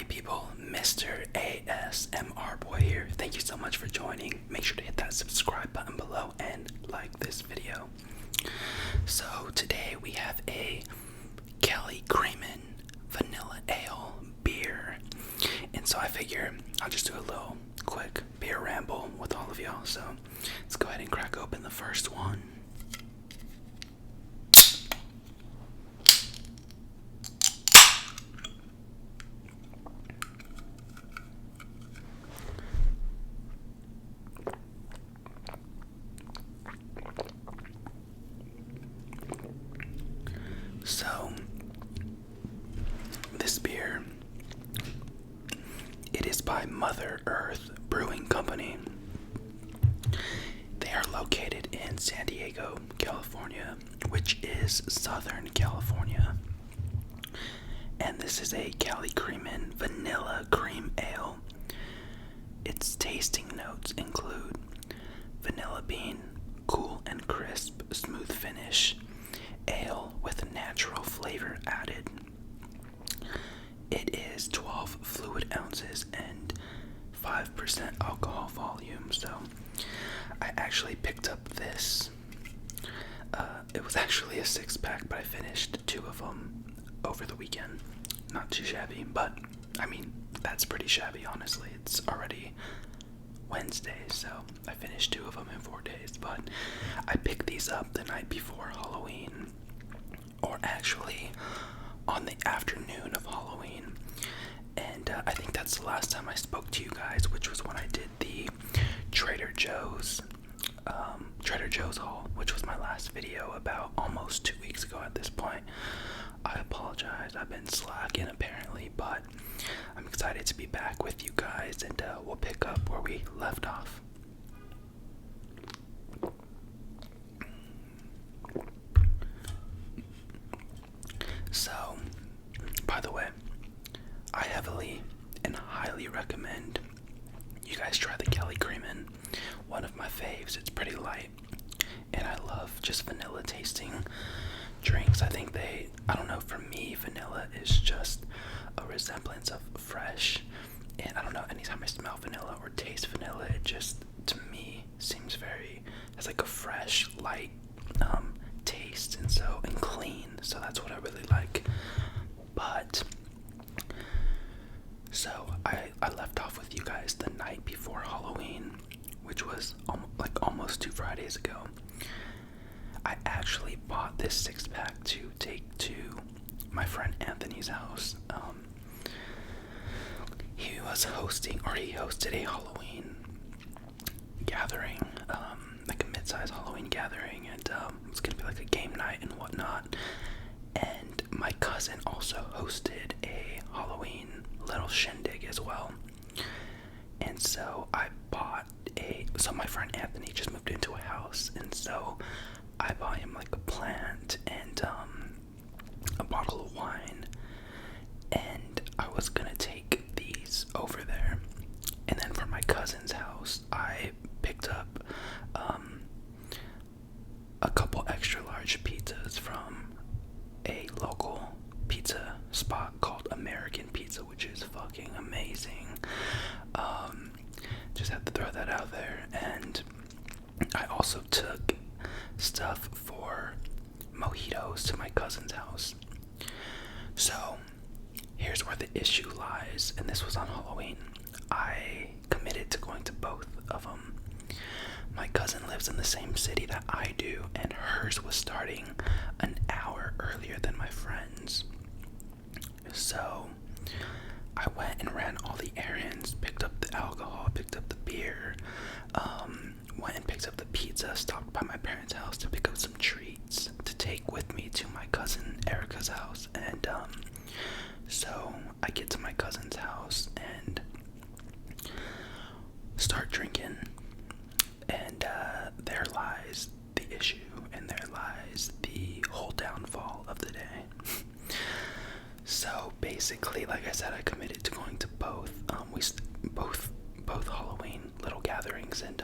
Howdy people, Mr. ASMR Boy here. Thank you so much for joining. Make sure to hit that subscribe button below and like this video. So today we have a Kelly Creamin Vanilla Ale beer. And so I figure I'll just do a little quick beer ramble with all of y'all. So let's go ahead and crack open the first one. So, this beer, it is by Mother Earth Brewing Company. They are located in San Diego, California, which is Southern California. And this is a Kelly Creamin Vanilla Cream Ale. Its tasting notes include vanilla bean, cool and crisp, smooth finish, ale with natural flavor added. It is 12 fluid ounces and 5% alcohol volume. So I actually picked up this. It was actually a 6-pack, but I finished 2 of them over the weekend. Not too shabby, but I mean, that's pretty shabby, honestly. It's already Wednesday, so I finished 2 of them in 4 days. But I picked these up the night before Halloween, or actually on the afternoon of Halloween. And I think that's the last time I spoke to you guys, which was when I did the Trader Joe's haul, which was my last video about almost 2 weeks ago at this point. I apologize, I've been slacking apparently, but I'm excited to be back with you guys, and we'll pick up where we left off. So, by the way, I heavily and highly recommend you guys try the Kelly Creamin. One of my faves. It's pretty light, and I love just vanilla tasting drinks. I think I don't know, for me, vanilla is just a resemblance of fresh, and I don't know, anytime I smell vanilla or taste vanilla, it just, to me, seems it's like a fresh, light taste, and clean, so that's what I really like. But so I left off with you guys the night before Halloween, which was almost 2 Fridays ago. I actually bought this 6-pack to take to my friend Anthony's house. He hosted a Halloween gathering, like a mid-sized Halloween gathering, and it was gonna be like a game night and whatnot. And my cousin also hosted a Halloween little shindig as well. And so so my friend Anthony just moved into a house, and so I bought him like a plant and a bottle of wine, and I was gonna take these over there. And then for my cousin's house, I picked up a couple extra large pizzas from a local pizza spot called American Pizza, which is fucking amazing. Just had to throw that out there. And I also took stuff for mojitos to my cousin's house. So here's where the issue lies, and this was on Halloween. I committed to going to both of them. My cousin lives in the same city that I do, and hers was starting an hour earlier than my friend's. So I went and ran all the errands, picked up the alcohol, picked up the beer, went and picked up the pizza, stopped by my parents' house to pick up some treats to take with me to my cousin Erica's house. And so I get to my cousin's house and start drinking, and there lies the issue, and there lies the whole downfall of the day. So basically, like I said, I committed to going to both. Both Halloween little gatherings, and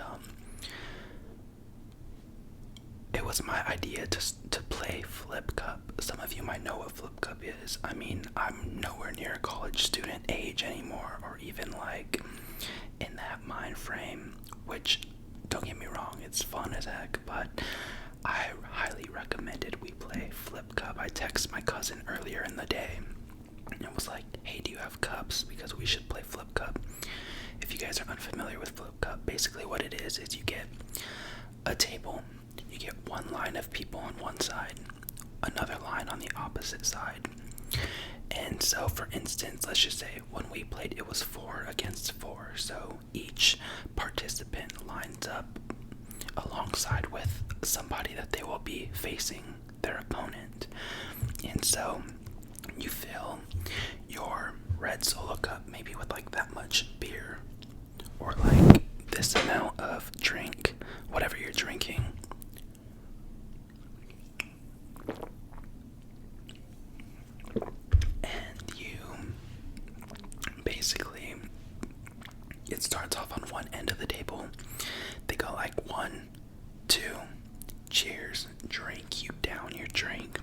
it was my idea to play Flip Cup. Some of you might know what Flip Cup is. I mean, I'm nowhere near college student age which, don't get me wrong, it's fun as heck, but I highly recommended we play Flip Cup. I texted my cousin earlier in the day and was like, hey, do you have cups? Because we should play Flip Cup. If you guys are unfamiliar with Flip Cup, basically what it is you get a table, you get one line of people on one side, another line on the opposite side. And so, for instance, let's just say when we played, it was 4 against 4. So each participant lines up alongside with somebody that they will be facing their opponent. And so you fill your red Solo cup maybe with like that much beer, or like this amount of drink, whatever you're drinking. And you basically, it starts off on one end of the table. They go like 1, 2, cheers, drink, you down your drink,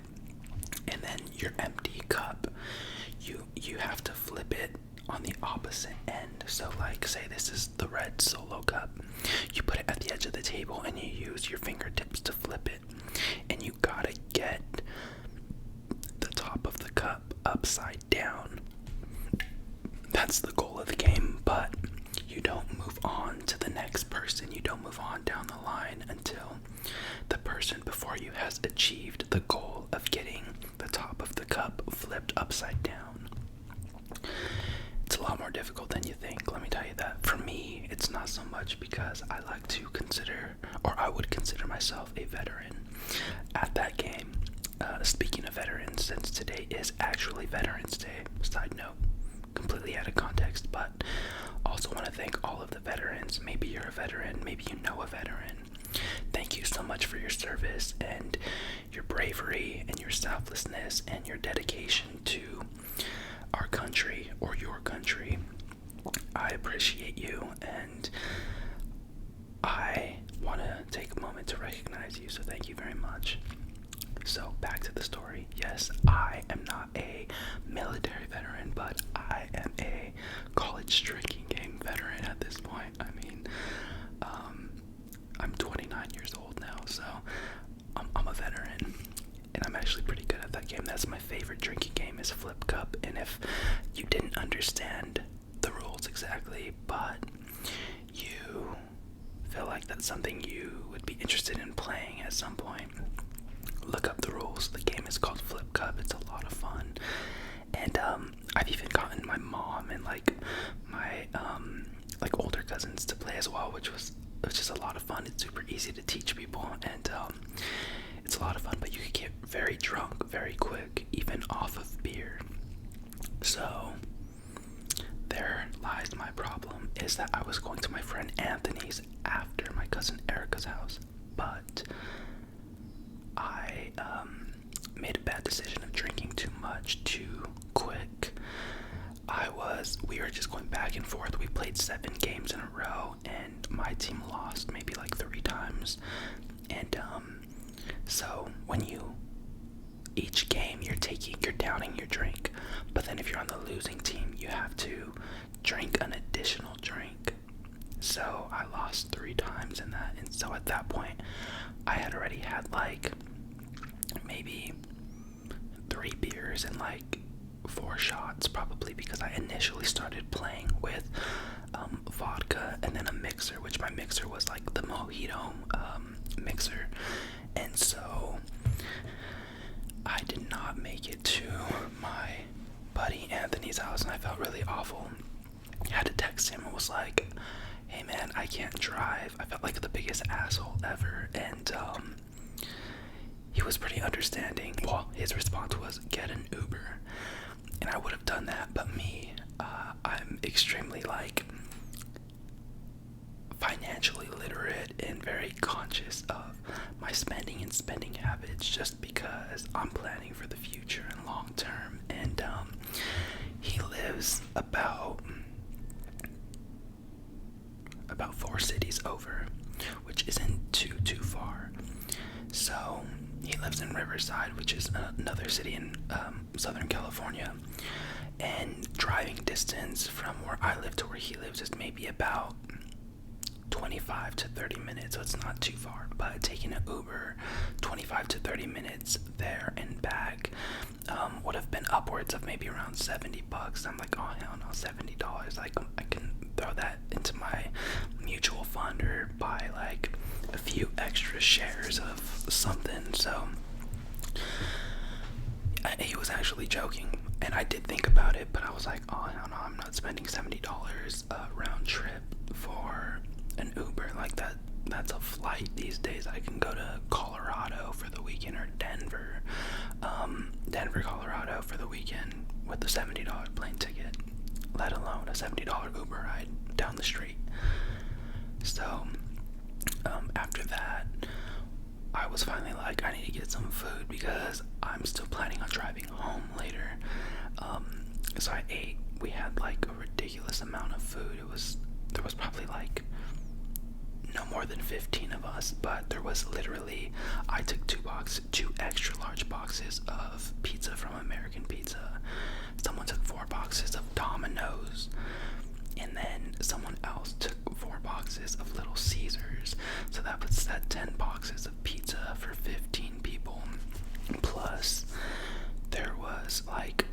and then your empty cup, you have to flip it on the opposite end. So like, say this is the red Solo cup, you put it at the edge of the table and you use your fingertips to flip it, and you gotta get the top of the cup upside down. That's the goal of the game, but you don't move on to the next person, you don't move on down the line until the person before you has achieved the goal of getting the top of the cup flipped upside down. It's a lot more difficult than you think, let me tell you that. For me, it's not so much, because I like to consider, or I would consider myself a veteran at that game. Speaking of veterans, since today is actually Veterans Day, side note, completely out of context, but also want to thank all of the veterans. Maybe you're a veteran, maybe you know a veteran. Thank you so much for your service and your bravery and your selflessness and your dedication to our country, or your country. I appreciate you, and I want to take a moment to recognize you, so thank you very much. So back to the story. Yes, I am not a military veteran, but I am a college drinking game veteran at this point. I mean, I'm 29 years old now, so I'm a veteran, and I'm actually pretty good at that game. That's my favorite drinking game, is Flip Cup. And if you didn't understand the rules exactly, but you feel like that's something you would be interested in playing at some point, look up the rules. The game is called Flip Cup. It's a lot of fun. And I've even gotten my mom and like my like older cousins to play as well, which is a lot of fun. It's super easy to teach people, and it's a lot of fun, but you can get very drunk very quick, even off of beer. So there lies my problem, is that I was going to my friend Anthony's after my cousin Erica's house, but I made a bad decision of drinking too much too quick. We were just going back and forth. We played 7 games in a row, and my team lost maybe like 3 times. And so when each game you're downing your drink, but then if you're on the losing team, you have to drink an additional drink. So I lost 3 times in that, and so at that point, I had already had like maybe 3 beers and like 4 shots, probably, because I initially started playing with vodka and then a mixer, which my mixer was like the mojito mixer. And so I did not make it to my buddy Anthony's house, and I felt really awful. I had to text him and was like, hey man, I can't drive. I felt like the biggest asshole ever, and he was pretty understanding. Well, his response was, get an Uber. And I would have done that, but me, I'm extremely like financially literate and very conscious of my spending and spending habits, just because I'm planning for the future and long term. And he lives about 4 cities over, which isn't too far. So he lives in Riverside, which is another city in Southern California, and driving distance from where I live to where he lives is maybe about 25 to 30 minutes, so it's not too far. But taking an Uber 25 to 30 minutes there and back would have been upwards of maybe around $70. I'm like, oh hell no, $70. Like, I can throw that into my mutual fund or buy like a few extra shares of something. So he was actually joking, and I did think about it, but I was like, oh hell no, I'm not spending $70 round trip for an Uber. Like, that's a flight these days. I can go to Colorado for the weekend, or Denver, Colorado for the weekend with a $70 plane ticket, let alone a $70 Uber ride down the street. So after that, I was finally like, I need to get some food because I'm still planning on driving home later. So I ate. We had like a ridiculous amount of food. There was probably like no more than 15 of us, but there was literally, I took two extra large boxes of pizza from American Pizza. Someone took 4 boxes of Domino's, and then someone else took 4 boxes of Little Caesars. So that puts that 10 boxes of pizza for 15 people. Plus, there was like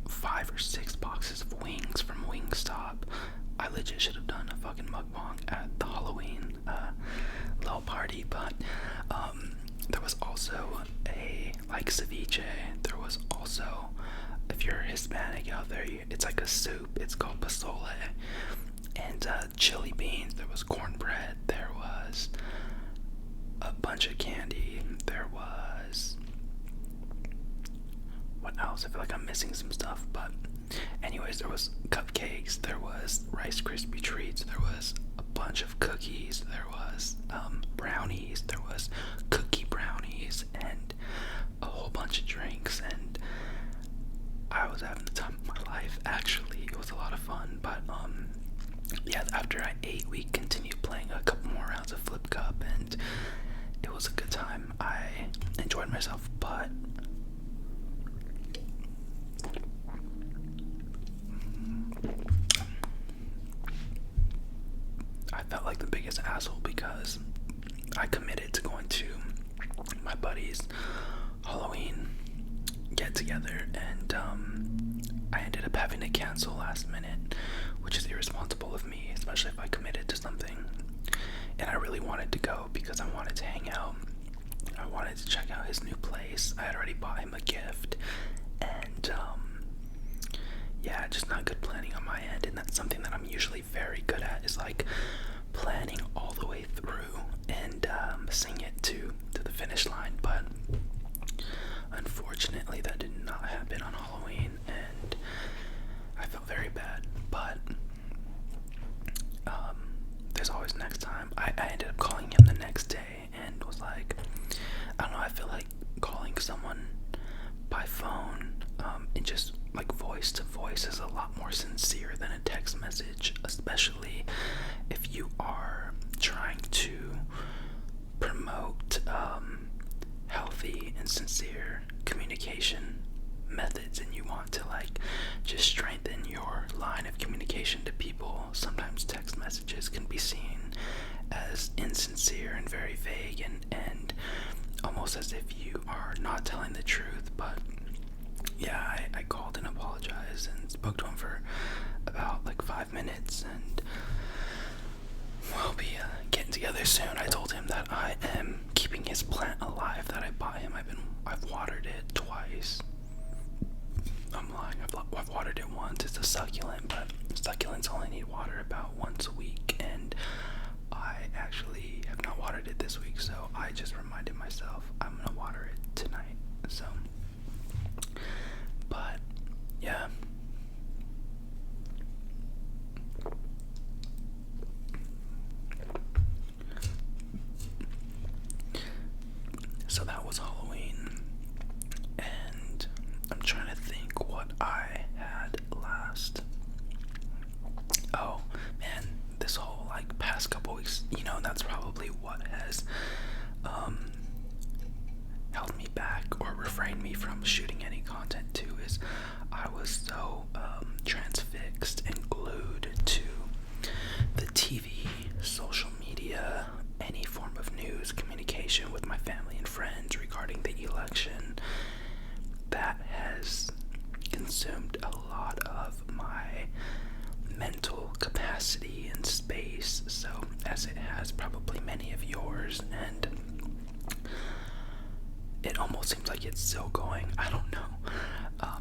5 or 6 boxes of wings from Wingstop. I legit should have done a fucking mukbang at the Halloween little party, but there was also a like ceviche. There was also, if you're Hispanic out there, it's like a soup. It's called pozole, and chili beans. There was cornbread. There was a bunch of candy. There was, what else? I feel like I'm missing some stuff, but anyways, there was cupcakes, there was Rice Krispie treats, there was a bunch of cookies, there was brownies, there was cookie brownies, and a whole bunch of drinks. And I was having the time of my life. Actually, it was a lot of fun. But yeah, after I ate, we continued playing a couple more rounds of Flip Cup, and it was a good time. I enjoyed myself, but I felt like the biggest asshole because I committed to going to my buddy's Halloween get together, and I ended up having to cancel last minute, which is irresponsible of me, especially if I committed to something. And I really wanted to go because I wanted to hang out. I wanted to check out his new place. I had already bought him a gift, and yeah, just not good planning on my end. And that's something that I'm usually very good at, is like planning all the way through and seeing it to the finish line. But unfortunately, that did not happen on Halloween, and I felt very bad. But there's always next time. I ended up calling him the next day and was like, I don't know, I feel like calling someone by phone and just like voice to voice is a lot more sincere than a text message, especially if you are trying to promote healthy and sincere communication methods, and you want to like just strengthen your line of communication to people. Sometimes text messages can be seen as insincere and very vague, and almost as if you are not telling the truth. But yeah, I called and apologized and spoke to him for about like 5 minutes, and we'll be getting together soon. I told him that I am keeping his plant alive that I bought him. I've watered it twice. I'm lying. I've watered it once. It's a succulent, but succulents only need water about once a week, and I actually have not watered it this week, so I just reminded myself I'm gonna water it tonight. So, but yeah. So that was Halloween, and I'm trying to think what I had last. Oh man, this whole like past couple weeks, that's probably what has mental capacity and space, so as it has probably many of yours, and it almost seems like it's still going. I don't know.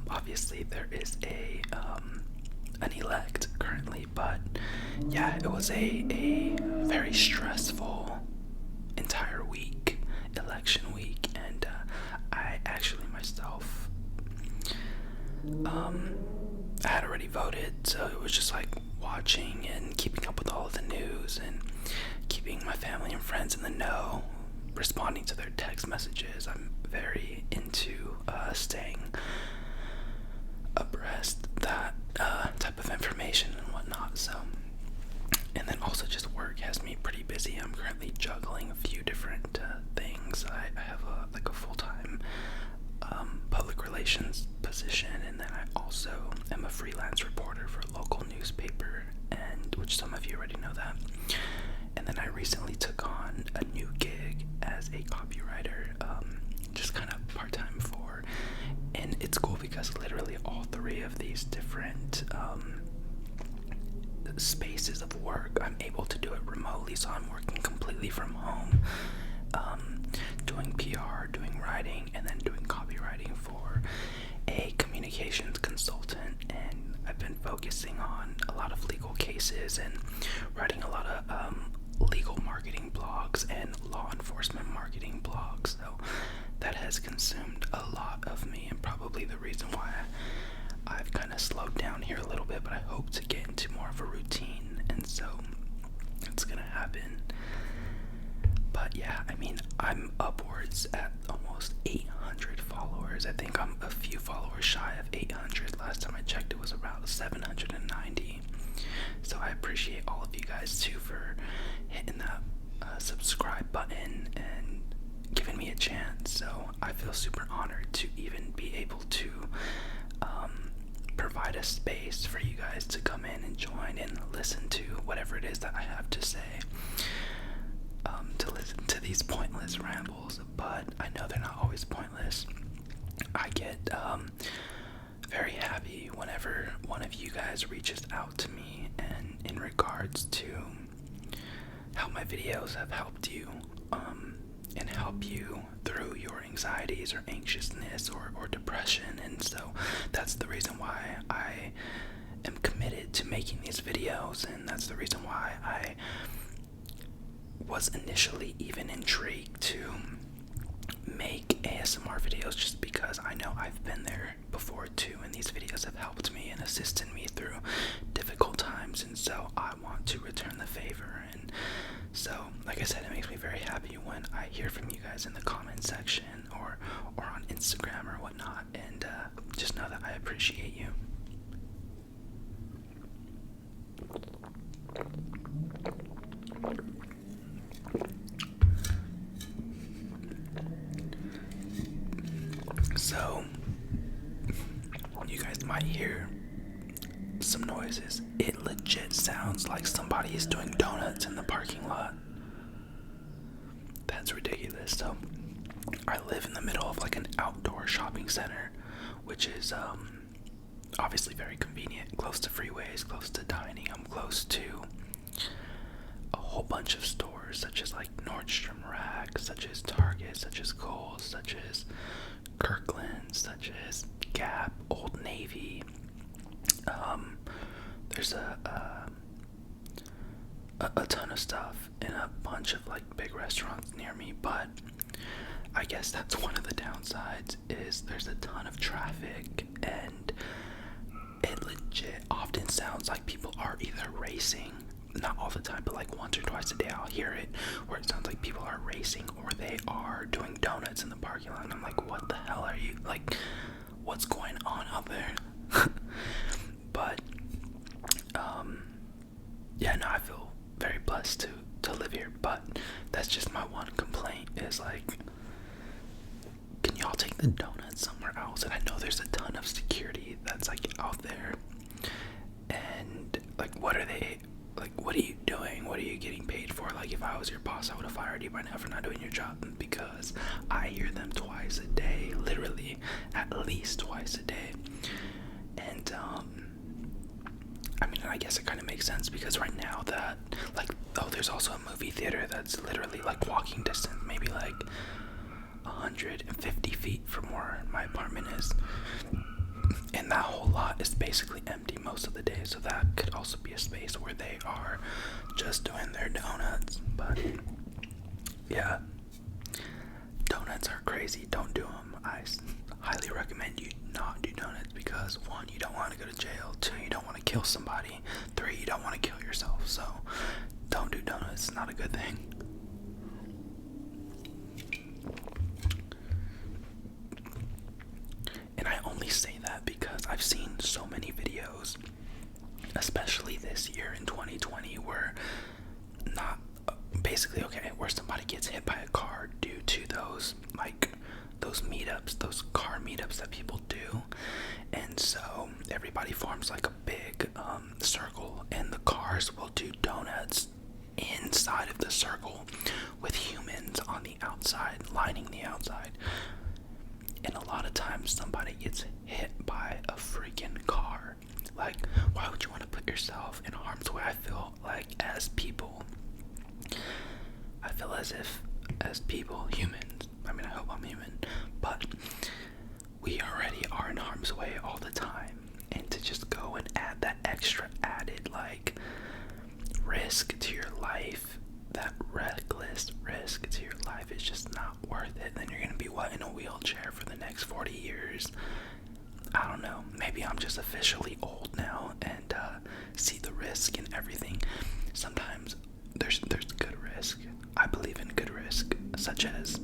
Obviously there is an elect currently, but yeah, it was a very stressful entire week, election week, and I actually myself, I had already voted, so it was just like watching and keeping up with all of the news and keeping my family and friends in the know, responding to their text messages. I'm very into staying abreast that type of information and whatnot. So, and then also just work has me pretty busy. I'm currently juggling a few different things. I have a full-time public relations position, and then I also am a freelance reporter for a local newspaper, and which some of you already know that. And then I recently took on a new gig as a copywriter, just kind of part-time for, and it's cool because literally all three of these different spaces of work, I'm able to do it remotely, so I'm working completely from home, doing PR, doing writing, and then doing copywriting for a communications consultant. And I've been focusing on a lot of legal cases and writing a lot of legal marketing blogs and law enforcement marketing blogs, so that has consumed a lot of me, and probably the reason why I've kind of slowed down here a little bit, but I hope to get into more of a routine, and so it's gonna happen. But yeah, I mean, I'm upwards at almost 800 followers. I think I'm a few followers shy of 800. Last time I checked, it was around 790. So I appreciate all of you guys too for hitting that subscribe button and giving me a chance. So I feel super honored to even be able to provide a space for you guys to come in and join and listen to whatever it is that I have to say, to listen to these pointless rambles. But I know they're not always pointless. I get very happy whenever one of you guys reaches out to me and in regards to how my videos have helped you, and help you through your anxieties or anxiousness or depression. And so that's the reason why I am committed to making these videos, and that's the reason why I was initially even intrigued to make ASMR videos, just because I know I've been there before too, and these videos have helped me and assisted me through difficult times, and so I want to return the favor. And so, like I said, it makes me very happy when I hear from you guys in the comment section or on Instagram or whatnot, and just know that I appreciate you. So, you guys might hear some noises. It legit sounds like somebody is doing donuts in the parking lot. That's ridiculous. So, I live in the middle of like an outdoor shopping center, which is obviously very convenient, close to freeways, close to dining. I'm close to a whole bunch of stores, such as like Nordstrom Rack, such as Target, such as Kohl's, such as Kirkland, such as Gap, Old Navy. There's a ton of stuff in a bunch of like big restaurants near me, but I guess that's one of the downsides, is there's a ton of traffic, and it legit often sounds like people are either racing, not all the time, but like once or twice a day I'll hear it, where it sounds like people are racing or they are doing donuts in the parking lot, and I'm like, what the hell are you, like, what's going on up there? But yeah, no, I feel very blessed to live here, but that's just my one complaint, is like, can y'all take the donuts somewhere else? And I know there's a ton of security that's like out there, and like, what are they, like, what are you doing? What are you getting paid for? Like, if I was your boss, I would have fired you by now for not doing your job, because I hear them twice a day, literally at least twice a day. And I mean, And I guess it kind of makes sense because right now that, like, oh, there's also a movie theater that's literally like walking distance, maybe like 150 feet from where my apartment is. And that whole lot is basically empty most of the day, so that could also be a space where they are just doing their donuts. But yeah, donuts are crazy. Don't do them. I highly recommend you not do donuts because 1, you don't want to go to jail. 2, you don't want to kill somebody. 3, you don't want to kill yourself. So don't do donuts. It's not a good thing. And I only say that because I've seen so many videos, especially this year in 2020, where where somebody gets hit by a car due to those meetups, those car meetups that people do. And so everybody forms like a big circle, and the cars will do donuts inside of the circle with humans on the outside, lining the outside. And a lot of times somebody gets hit by a freaking car. Like, why would you want to put yourself in harm's way? I feel like as people, humans, I mean, I hope I'm human, but we already are in harm's way all the time. And to just go and add that extra added, like, risk to your life, that reckless risk to your life is just not worth it. Then you're gonna be in a wheelchair for the next 40 years. I don't know, maybe I'm just officially old now and see the risk in everything. Sometimes there's good risk. I believe in good risk, such as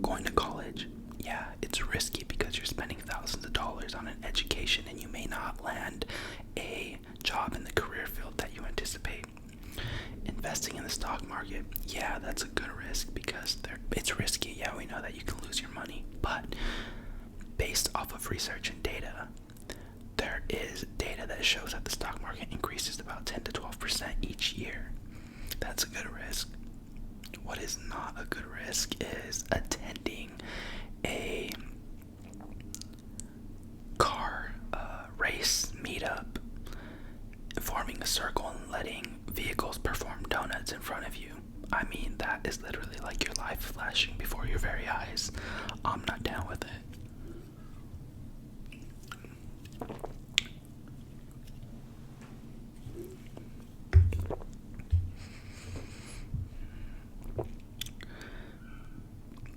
going to college. Yeah, it's risky because you're spending thousands of dollars on an education and you may not land a job in the career field that you anticipate. Investing in the stock market, yeah, that's a good risk because it's risky. Yeah, we know that you can lose your money, but based off of research and data, there is data that shows that the stock market increases about 10 to 12% each year. That's a good risk. What is not a good risk is attending a car race meetup, forming a circle and letting vehicles perform donuts in front of you. I mean, that is literally like your life flashing before your very eyes. I'm not down with it.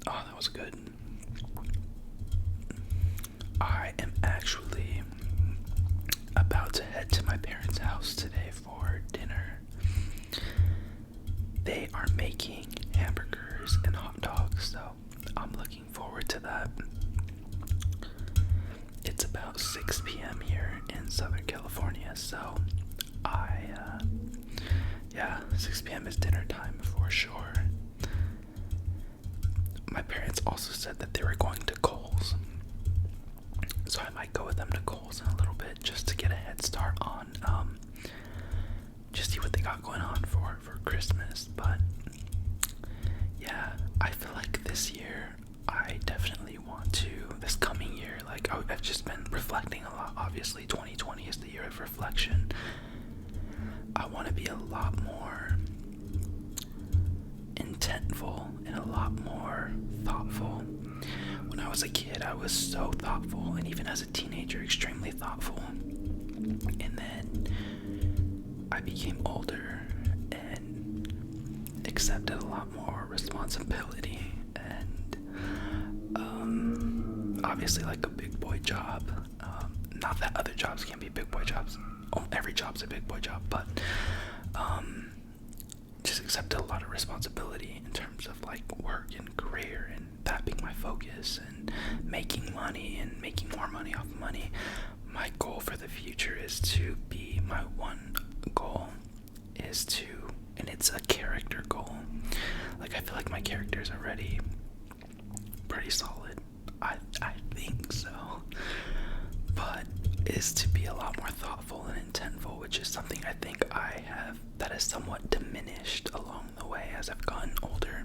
Oh, that was good. I am actually about to head to my parents' house today for dinner. They are making hamburgers and hot dogs, so I'm looking forward to that. It's about 6 p.m. here in Southern California, so 6 p.m. is dinner time for sure. My parents also said that they were going to Kohl's, so I might go with them to Kohl's in a little bit just to get a head start on just see what they got going on for Christmas. But yeah, I feel like this year I definitely want to, this coming year, like I've just been reflecting a lot. Obviously 2020 is the year of reflection. I want to be a lot more intentful and a lot more thoughtful. When I was a kid, I was so thoughtful, and even as a teenager, extremely thoughtful. And then I became older and accepted a lot more responsibility and obviously like a big boy job. Not that other jobs can't be big boy jobs. Every job's a big boy job, but just accepted a lot of responsibility in terms of like work and career, and that being my focus, and making money and making more money off money. My goal for the future is to be, my one goal is to, and it's a character goal. Like I feel like my character is already pretty solid. I think so. But is to be a lot more thoughtful and intentful, which is something I think I have that has somewhat diminished along the way as I've gotten older.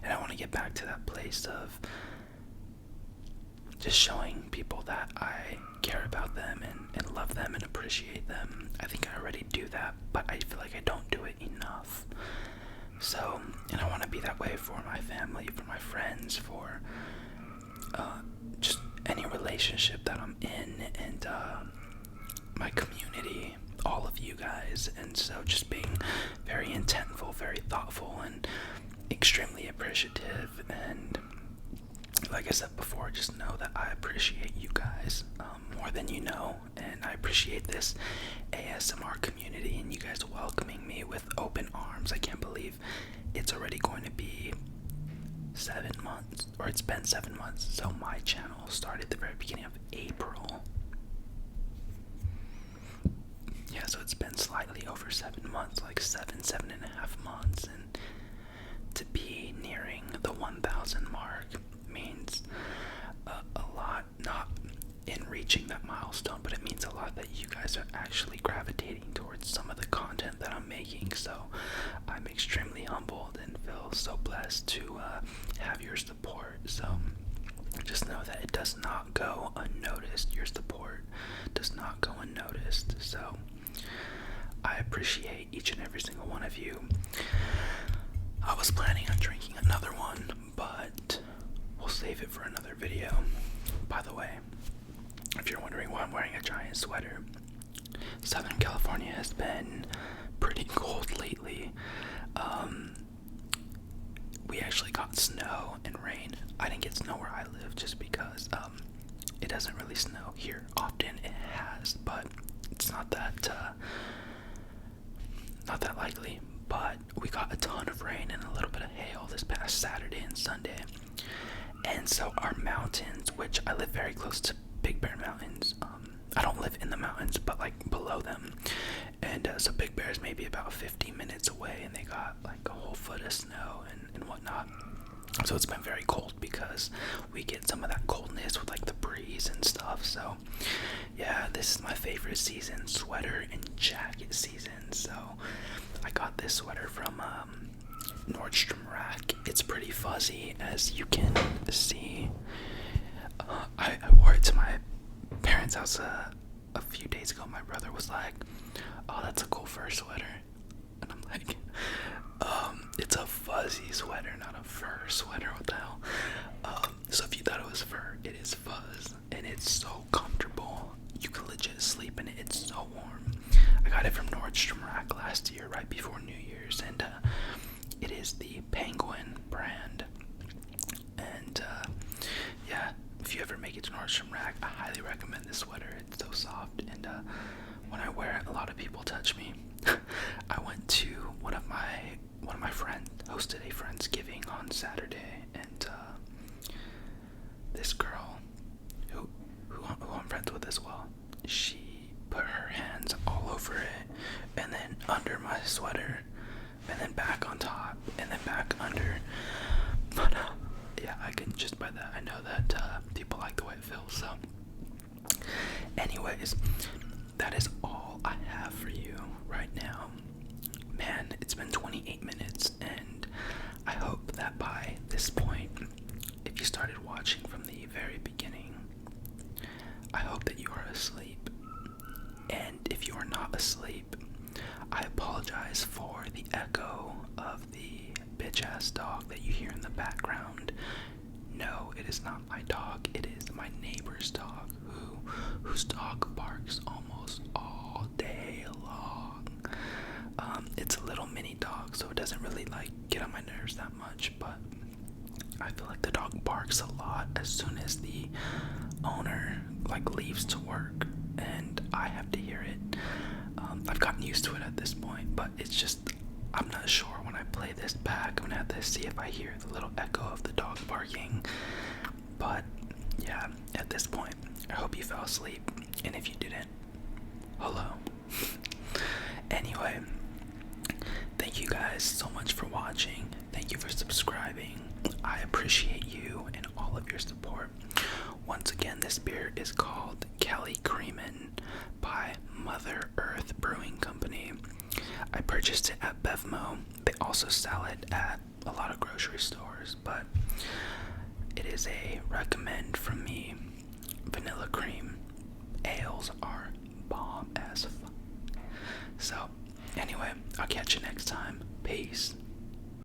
And I want to get back to that place of just showing people that I care about them and love them and appreciate appreciate them. I think I already do that, but I feel like I don't do it enough. So, and I want to be that way for my family, for my friends, for just any relationship that I'm in, and my community, all of you guys. And so just being very intentful, very thoughtful, and extremely appreciative. And like I said before, just know that I appreciate you guys more than you know, and I appreciate this ASMR community and you guys welcoming me with open arms. I can't believe it's already going to be 7 months, or it's been 7 months. So my channel started at the very beginning of April. Yeah, so it's been slightly over 7 months, like 7.5 months, and to be nearing the 1,000 mark means a lot, not in reaching that milestone, but it means a lot that you guys are actually gravitating towards some of the content that I'm making. So I'm extremely humbled and feel so blessed to have your support. So just know that it does not go unnoticed. Your support does not go unnoticed. So I appreciate each and every single one of you. I was planning on drinking another one, but we'll save it for another video. By the way, if you're wondering why I'm wearing a giant sweater, Southern California has been pretty cold lately. We actually got snow and rain. I didn't get snow where I live just because it doesn't really snow here often. It has, but it's not that likely. But we got a ton of rain and a little bit of hail this past Saturday and Sunday. And so our mountains, which I live very close to Big Bear Mountains. I don't live in the mountains, but like below them. And so Big Bear is maybe about 50 minutes away, and they got like a whole foot of snow and whatnot. So it's been very cold because we get some of that coldness with like the breeze and stuff. So yeah, this is my favorite season, sweater and jacket season. So I got this sweater from Nordstrom Rack. It's pretty fuzzy, as you can see. I wore it to my parents' house a few days ago. My brother was like, "Oh, that's a cool fur sweater," and I'm like, "It's a fuzzy sweater, not a fur sweater. What the hell?" So if you thought it was fur, it is fuzz, and it's so comfortable. You can legit sleep in it. It's so warm. I got it from Nordstrom Rack last year, right before New Year's, and it is the Penguin brand. And yeah, if you ever make it to Nordstrom Rack, I highly recommend this sweater. It's so soft, and when I wear it, a lot of people touch me. I went to one of my friends hosted a Friendsgiving on Saturday, and this girl who I'm friends with as well, she put her hands all over it, and then under my sweater, and then back on top, and then back under. But yeah, I can just by that I know that people like the way it feels. So anyways, that is all I have for you right now. Man, it's been 28 minutes, and I hope that by this point, if you started watching from the very beginning, I hope that you are asleep. And if you are not asleep, I apologize for the echo of the bitch-ass dog that you hear in the background. No, it is not my dog. It is my neighbor's dog, whose dog barks almost all day long. It's a little mini dog, so it doesn't really like get on my nerves that much, but I feel like the dog barks a lot as soon as the owner like leaves to work, and I have to hear it. I've gotten used to it at this point, but it's just, I'm not sure when I play this back. I'm gonna have to see if I hear the little echo of the dog barking. But yeah, at this point, I hope you fell asleep, and if you didn't, hello. Anyway, thank you guys so much for watching. Thank you for subscribing. I appreciate you and all of your support. Once again, this beer is called Kelly Creamin' by Mother Earth Brewing Company. I purchased it at Bevmo. They also sell it at a lot of grocery stores, but it is a recommend from me. Vanilla cream ales are bomb as fuck. So, anyway, I'll catch you next time. Peace.